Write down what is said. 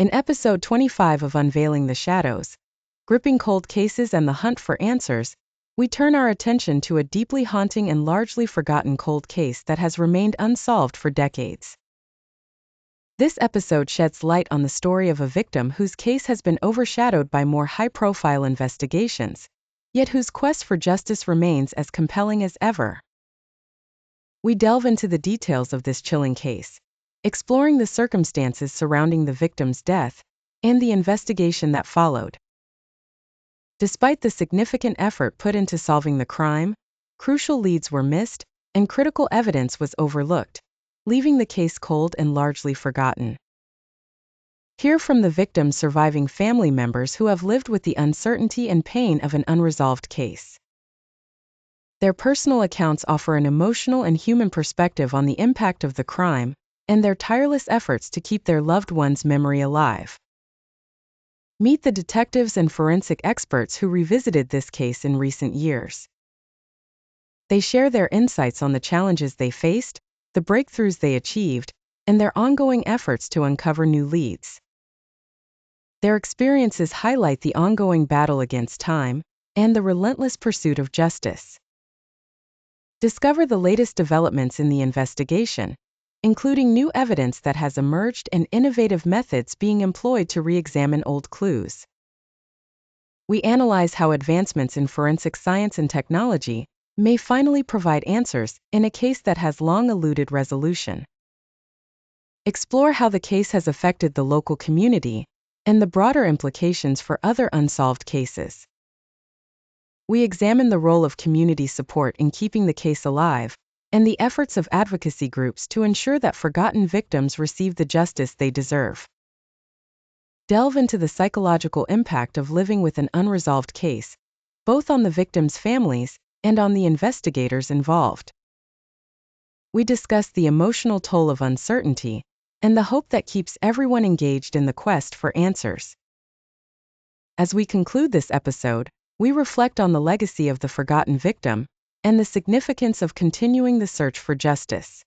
In episode 25 of Unveiling the Shadows, Gripping Cold Cases and the Hunt for Answers, we turn our attention to a deeply haunting and largely forgotten cold case that has remained unsolved for decades. This episode sheds light on the story of a victim whose case has been overshadowed by more high-profile investigations, yet whose quest for justice remains as compelling as ever. We delve into the details of this chilling case, exploring the circumstances surrounding the victim's death and the investigation that followed. Despite the significant effort put into solving the crime, crucial leads were missed and critical evidence was overlooked, leaving the case cold and largely forgotten. Hear from the victim's surviving family members who have lived with the uncertainty and pain of an unresolved case. Their personal accounts offer an emotional and human perspective on the impact of the crime and their tireless efforts to keep their loved one's memory alive. Meet the detectives and forensic experts who revisited this case in recent years. They share their insights on the challenges they faced, the breakthroughs they achieved, and their ongoing efforts to uncover new leads. Their experiences highlight the ongoing battle against time and the relentless pursuit of justice. Discover the latest developments in the investigation, including new evidence that has emerged and innovative methods being employed to re-examine old clues. We analyze how advancements in forensic science and technology may finally provide answers in a case that has long eluded resolution. Explore how the case has affected the local community and the broader implications for other unsolved cases. We examine the role of community support in keeping the case alive and the efforts of advocacy groups to ensure that forgotten victims receive the justice they deserve. Delve into the psychological impact of living with an unresolved case, both on the victims' families and on the investigators involved. We discuss the emotional toll of uncertainty and the hope that keeps everyone engaged in the quest for answers. As we conclude this episode, we reflect on the legacy of the forgotten victim and the significance of continuing the search for justice.